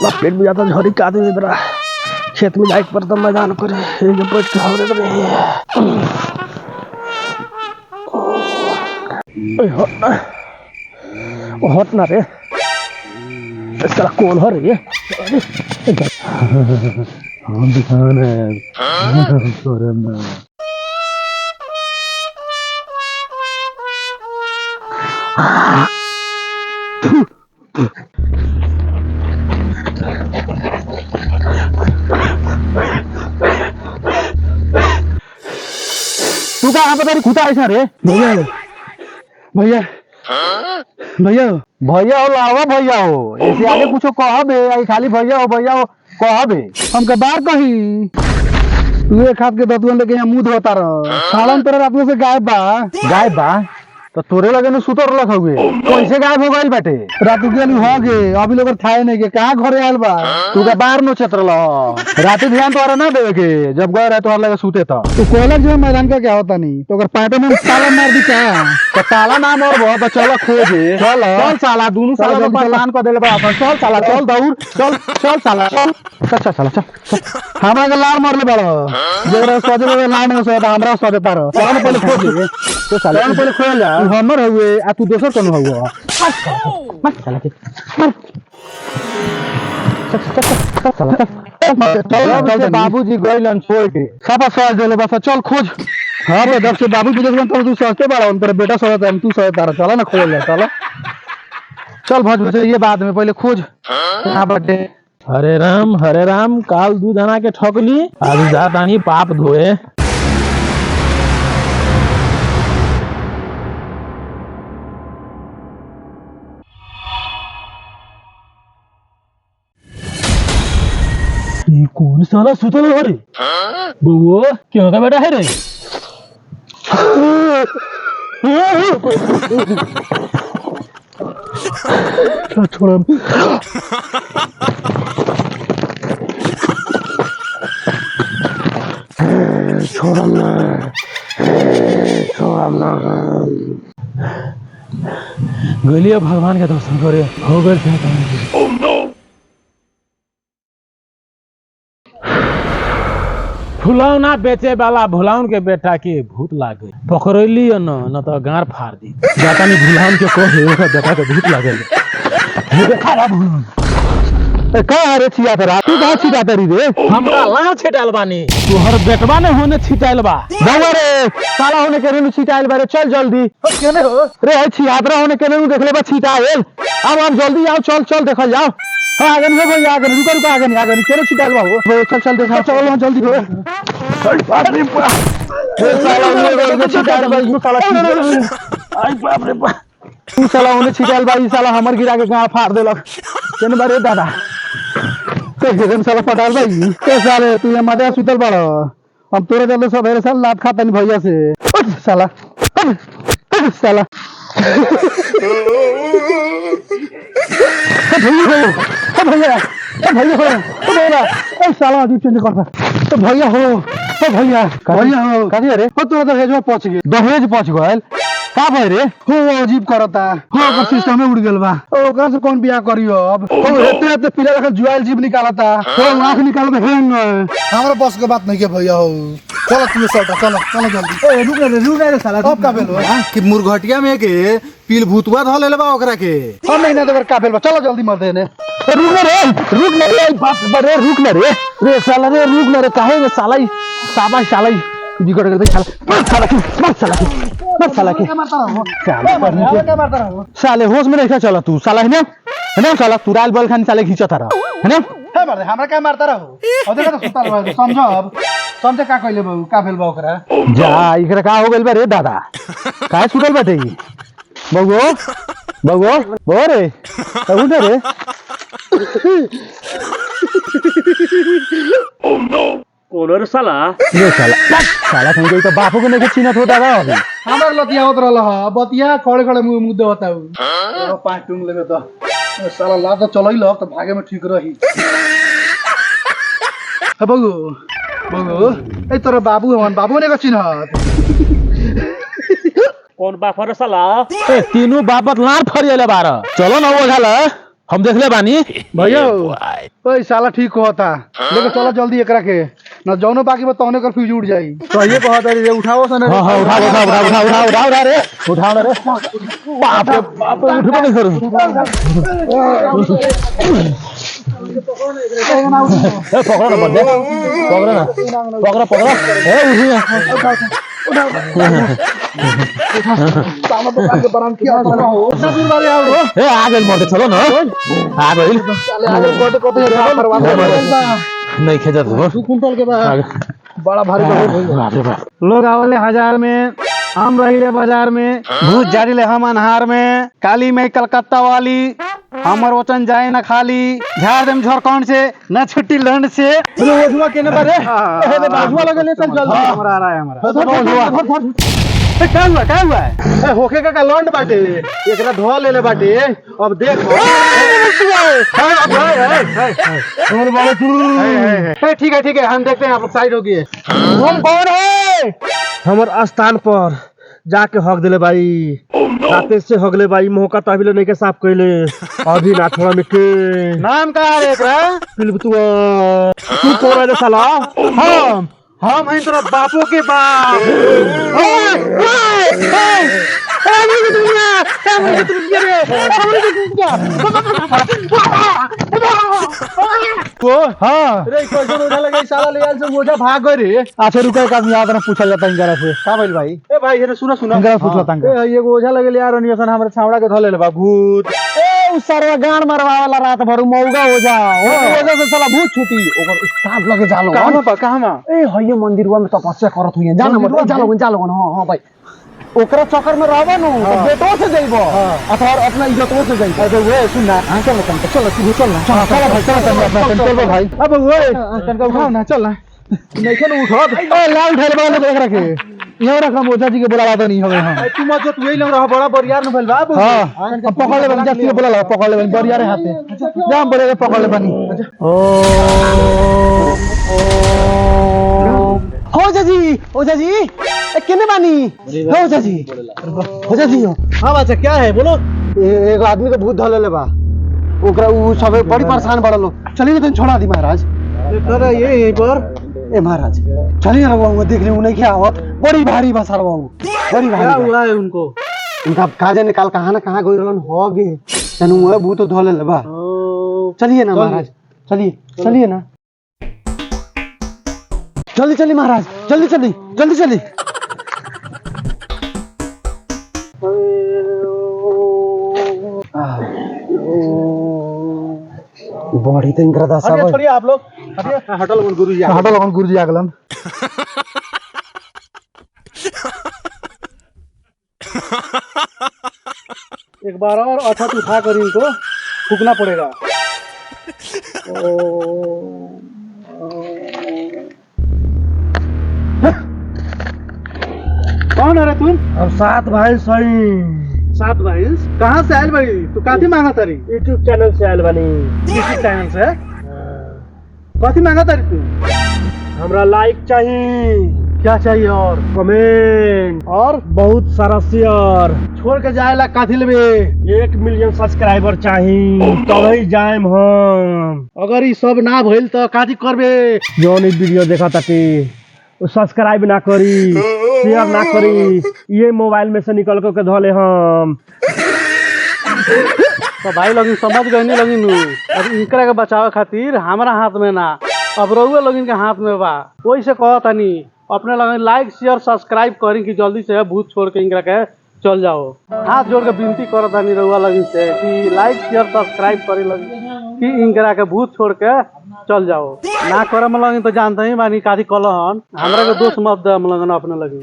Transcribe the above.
पेट भी जाता झोरी का दे तेरा खेत में जाके पर मैदान करे एक पेट के हो रे हट ना रे साला कौन हो रे हम दिखान है सोरम तू कहाँ पता नहीं खुदा ऐसा रे भैया भैया भैया भैया हो लावा भैया हो ऐसे आगे कुछ कह बे खाली भैया हो कह बे हमके बार कही तू एक हाथ के दतुअन लेके यहाँ मुंह धोता रह सालन तेरे रात में से गायब बा तो तोरे लगे न सुतर रख हुए कैसे गायब हो गइल बाटे रात के हो गए अभी लोग ठाए नहीं के कहाँ घरे आयल बा तू का बाहर नो छतर रात ध्यान तोरा ना देवे के जब गए रहे तोहर लगे सूते था तू कॉलेज में मैदान का क्या होता नहीं तो अगर पैंटे में ताला मार दी क्या तो ताला ना मार बहुत चलो खोजे चल साला दोनों साला परेशान कर देले बा चल साला चल दौड़ चल साला चल साला चल हमरा के लाल मारले बड़ो जरा सजे में लाइन में सोता हमरा सजे तारो कौन पहले खोज तो साला पहले खोल जा तू हमर हुए आ तू दोसर कौन हुआ मत साला के चल बाबूजी गइलन छोड़ के साफा सोच देले बस चल खोज हां रे जब से बाबू की देखलन तो तू सोचते बड़ा उन पर बेटा सोचता है तू सोचता रहा चला ना खोल जा चलो चल भज ये बाद में पहले खोज कहां बटे हरे राम काल दूध आना के ठोकली आज जातानी पाप धोए ये कौन साला सुतल है रे बुआ क्यों का बेटा है रे छोड़ गलिए भगवान के दर्शन करे हो गए फुलौना बेचे वाला भुलाउन के बेटा के भूत लागे पकड़ली न तो गार फाड़ दी जाता नहीं भुलाउन के कहे बेटा के भूत लागे का रे छिया तेरा तू कहां छिटा तेरी रे हमरा ला छिटाल बानी तोहर बेटवा ने होने छिटाइल बा बाबा रे साला होने के नु छिटाइल बारे चल जल्दी केने हो रे छियातरा होने के नु देख ले बा छिटाइल अब जल्दी आओ चल देखल जाओ आगे नहीं भाई आगे रुको आगे केरे छिटाइल बा हो चल देखा चल जल्दी हो बाप रे बाप ए साला होने छिटाइल बा यू साला आई बाप रे बाप तू साला होने छिटाइल बा ई साला हमर गिरा के गांव फाड़ देलक केने बारे दादा ते गेम साला पटाल भाई ते साले तू ये मदे सुतल बाड़ो हम तोरे जल्दी सवेरे साल लात खाता नहीं भैया से साला साला भैया साला अजीब चेंज करता तो भैया हो कथी रे तो दहेज में पहुंच गए दहेज पहुंच गए का भाई रे हो अजीब करता हो ओकर सिस्टम में उड़ गेल बा ओकर से कौन बियाह करियो अब हो हेते पीला रखल जुआल जीव निकालता हो आंख निकाल के हेंग हमरा बस के बात नहीं के भैया हो चलो तू चलो जल्दी ए रुक रे साला अब का भेलो कि मुर्घटिया में के पील भूतवा ध लेले बा ओकरा के हम नहीं ना तो का भेल बा चलो जल्दी मर देने रुक ना रे बाप रे रुक ना रे साला रे रुक ना रे काहे रे साला साबा साला बिगड़ गए साला के साले होश में नहीं चला तू साला है ना साला तू राल बल खान साले खींचा था है ना हे मर्दे हमरा का मारता रहो अब देखा तो सुता रहो समझो अब समझे का कइले बा का भेल बा ओकरा जा इकरा का हो गेल बा रे दादा काहे सुतल बाटे ई बगो रे उठ रे ओह नो कौन रे साला ये साला कहीं तो बापू के नहीं चिन्हत होता बा अभी हमरा लतिया होत रहल ह बतिया खड़े मुद्दे बताऊ पांच टूंग लेबे तो साला ला तो चलई ल तो भागे में ठीक रही बगो ए तोरा बाबू हमन बाबू ने का चिन्हत कौन बाप रे साला ए तीनों बापत लार फरियाले बार चलो ना वो झाला हम देख ले बानी भैया ओए साला ठीक होता लेके चलो जल्दी एकरा के ना जौनो बाकी में तौने कर फ्यूज उड़ जाई तो ये कहत रे उठाओ सन रे हां उठा रे उठा रे बाप रे बाप उठ नहीं करू पकड़ो ना बंदे पकड़ो ए उठी आ गइल मोटे चलो ना आ गइल नहीं खेजत हो 2 कुंटल के बाद बड़ा भारी लोग आवले हजार में, हम रहिले बाजार में, भूत जारी ले हम अनहार में, काली में कलकत्ता वाली हमर वचन जाए न खाली, झाड़ देम झारखंड से न छुट्टी लंड से। रोजवा केने बारे ए बाजवा लगे ले चल जल्दी हमरा आ रहा है हमरा क्या हुआ ए होके का लौंड बाटे एकरा धो ले ले बाटे अब देख ठीक है हम देखते हैं आप लोग साइड हो गए हम कौन है हमर स्थान पर जाके हक दिले भाई, राते से हगले भाई, मौका तहबिले नहीं के साफ कइले, अभी ना छोड़ा मिट्टी। नाम का है एकरा पिलबुतुआ तू कोरा दे साला। हम हैं तेरा बापू के बाप। रे क्वेश्चन उठा लगे साला ले आल से मोजा भाग गए रे। अच्छा रुका एक आदमी आता ना पूछा जाता इनकरा से का भइल भाई ए भाई ये सुनो इनकरा पूछला तंगा ए एगो ओझा लगे यार नियसन हमरे छावड़ा के धले ले बा भूत ए उस सरवा गान मरवा वाला रात भर मौगा हो जा वजह से साला भूत छूटी ओकर स्टाफ लगे जालो कहां ए हइये मंदिरवा में तपस्या करत हुई जाना मत जालो हां भाई ओकरा चक्कर में रहबा नु तो बेटो से जइबो अथवा अपना इज्जतो से जइबो अरे वे सुन ना चल तू चल ना चल भाई चल अपना टेंशन भाई अब ओए तनका उठाओ ना चल ना नहीं के उठा ए लाल ढेर वाले देख रखे यहाँ रखा मोजा जी के बुलावा तो नहीं हवे हां तू मत जो तू ही लग रहा बड़ा बरियार न भइल बा हां अब पकड़ ले बन जाती बोला ला पकड़ ले बन बरियारे हाथे जाम बोले पकड़ ले बनी ओ जाजी केने बानी हो जाजी हां बच्चा क्या है बोलो एगो आदमी के भूत धले ले बा ओकरा उ सब बड़ी परेशान बड़लो चलिए तो छोड़ा दी महाराज अरे ये यहीं पर ए महाराज चलिए ना वो देख ले उन्हें क्या आवत बड़ी भारी बा सारा बाबू बड़ी क्या भारी हुआ है उनको उनका काजे निकाल कहां ना कहां गई रहन हो गे तनु वो भूत धले ले बा चलिए ना महाराज चलिए ना जल्दी महाराज जल्दी बड़ी तो इनकरा दासा हटिए छोड़िए आप लोग हटिए हटो लगन गुरुजी आगलन एक बार और अथत उठा कर इनको फूकना पड़ेगा कौन है रे तुम अब 7 भाई सही 7 भाई कहाँ से आयल भाई तू काफी मांगा तारी यूट्यूब चैनल से आयल बनी। किसी चैनल से काफी मांगा तारी तू हमरा लाइक चाहिए, क्या चाहिए और कमेंट और बहुत सारा शेयर, छोड़ के जाएला काथी लेबे 1 मिलियन सब्सक्राइबर चाहिए तभी जाएम हम। अगर ये सब ना भइल तो काथी करबे जौन ई वीडियो देखा ताकि सब्सक्राइब ना करी, शेयर ना करी, ये मोबाइल में से निकल के धले हम। तो भाई लोग समझ गए नहीं लगिन अब इनकरा के बचावे खातिर हमारा हाथ में ना अब रउए लोग इनके हाथ में बा वही से कहा तानी अपने लगन लाइक शेयर सब्सक्राइब करी कि जल्दी से भूत छोड़ के इनकरा के चल जाओ। हाथ जोड़ के विनती करो तानी रउआ लगन से कि लाइक शेयर सब्सक्राइब करी लगी कि इनकरा के भूत छोड़ के चल जाओ। ना करे में लगिन तो जानते ही बानी काथी कलहन हमरा के दोस्त मत दे हम लगन अपने लगी